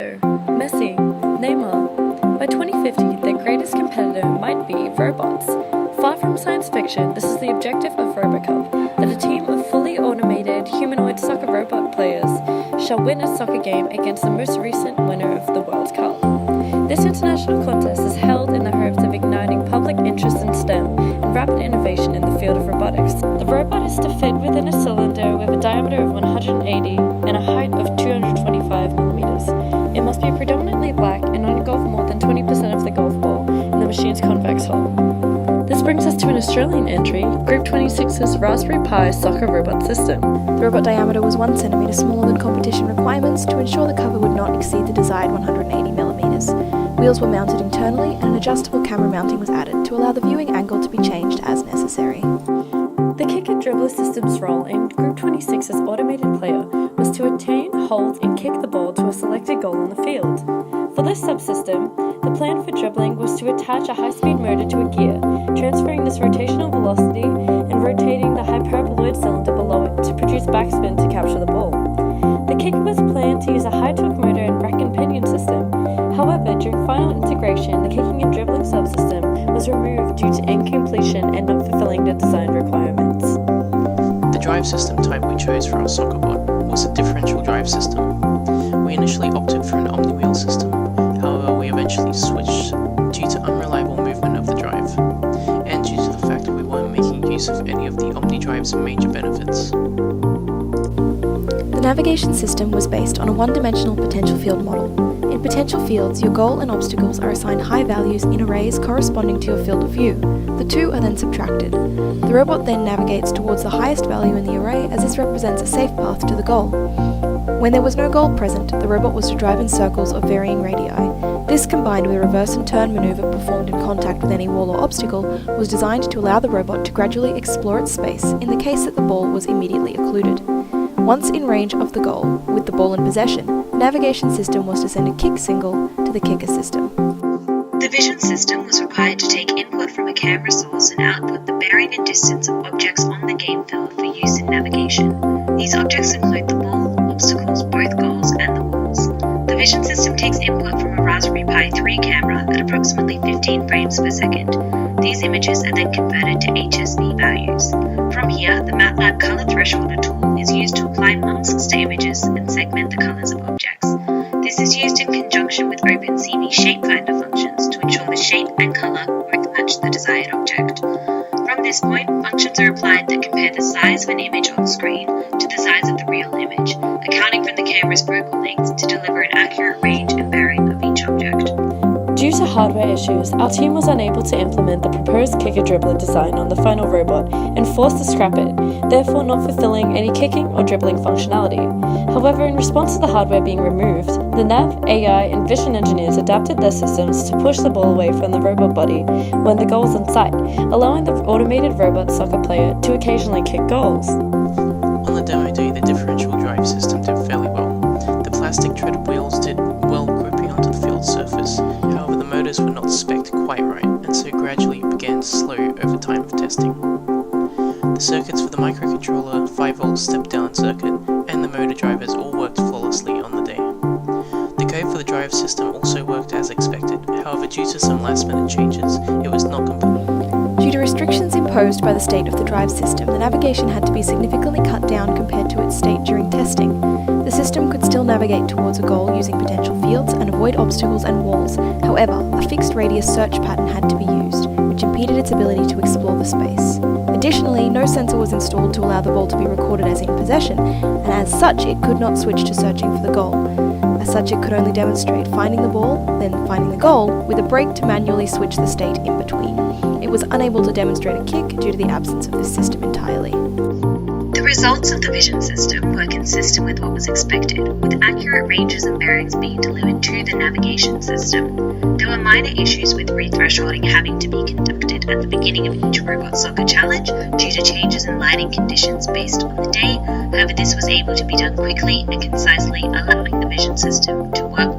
Messi, Neymar. By 2050, their greatest competitor might be robots. Far from science fiction, this is the objective of RoboCup, that a team of fully automated humanoid soccer robot players shall win a soccer game against the most recent winner of the World Cup. This international contest is held in the hopes of igniting public interest in STEM and rapid innovation in the field of robotics. The robot is to fit within a cylinder with a diameter of 180 and a height of 225 millimeters. It must be predominantly black and not engulf more than 20% of the golf ball in the machine's convex hull. This brings us to an Australian entry, group26's Raspberry Pi soccer robot system. The robot diameter was 1 centimetre smaller than competition requirements to ensure the cover would not exceed the desired 180 millimetres. Wheels were mounted internally and an adjustable camera mounting was added to allow the viewing angle to be changed as necessary. The kick and dribbler system's role in group26's automated player was to attain, hold and kick the ball to a selected goal on the field. For this subsystem, the plan for dribbling was to attach a high-speed motor to a gear, transferring this rotational velocity and rotating the hyperboloid cylinder below it to produce backspin to capture the ball. The kick was planned to use a high-torque motor and rack and pinion system. However, during final integration, the kicking and dribbling subsystem was removed due to incompletion and not fulfilling the design requirements. The drive system type we chose for our soccer bot was a differential drive system. We initially opted for an omni-wheel system, however we eventually switched due to unreliable movement of the drive, and due to the fact that we weren't making use of any of the OmniDrive's major benefits. The navigation system was based on a one-dimensional potential field model. In potential fields, your goal and obstacles are assigned high values in arrays corresponding to your field of view. The two are then subtracted. The robot then navigates towards the highest value in the array, as this represents a safe path to the goal. When there was no goal present, the robot was to drive in circles of varying radii. This, combined with a reverse and turn maneuver performed in contact with any wall or obstacle, was designed to allow the robot to gradually explore its space in the case that the ball was immediately occluded. Once in range of the goal, with the ball in possession, the navigation system was to send a kick signal to the kicker system. The vision system was required to take input from a camera source and output the bearing and distance of objects on the game field for use in navigation. These objects include the ball, obstacles, both goals, and the walls. The vision system takes input from a Raspberry Pi 3 camera at approximately 15 frames per second. These images are then converted to HSV values. From here, the MATLAB color thresholder tool is used to apply masks to images and segment the colors of objects. This is used in conjunction with OpenCV shapefinder functions to ensure the shape and color both match the desired object. From this point, functions are applied that compare the size of an image on screen to the size of the real image, accounting for the camera's focal length to deliver an accurate range and bearing of each object. Due to hardware issues, our team was unable to implement the proposed kicker-dribbler design on the final robot and forced to scrap it, therefore not fulfilling any kicking or dribbling functionality. However, in response to the hardware being removed, the nav, AI, and vision engineers adapted their systems to push the ball away from the robot body when the goal is in sight, allowing the automated robot soccer player to occasionally kick goals. On the demo day, the differential drive system did fairly well. The plastic treaded wheels did well gripping onto the field surface. However, the motors were not spec'd quite right, and so gradually began to slow over time of testing. The circuits for the microcontroller, 5-volt step-down circuit, and the motor drivers all worked flawlessly on the day. The code for the drive system also worked as expected, however due to some last-minute changes, it was not complete. Due to restrictions imposed by the state of the drive system, the navigation had to be significantly cut down compared to its state during testing. The system could still navigate towards a goal using potential fields and avoid obstacles and walls. However, a fixed radius search pattern had to be used, which impeded its ability to explore the space. Additionally, no sensor was installed to allow the ball to be recorded as in possession, and as such it could not switch to searching for the goal. As such, it could only demonstrate finding the ball, then finding the goal, with a break to manually switch the state in between. It was unable to demonstrate a kick due to the absence of this system entirely. The results of the vision system were consistent with what was expected, with accurate ranges and bearings being delivered to the navigation system. There were minor issues with re-thresholding having to be conducted at the beginning of each robot soccer challenge due to changes in lighting conditions based on the day. However, this was able to be done quickly and concisely, allowing the vision system to work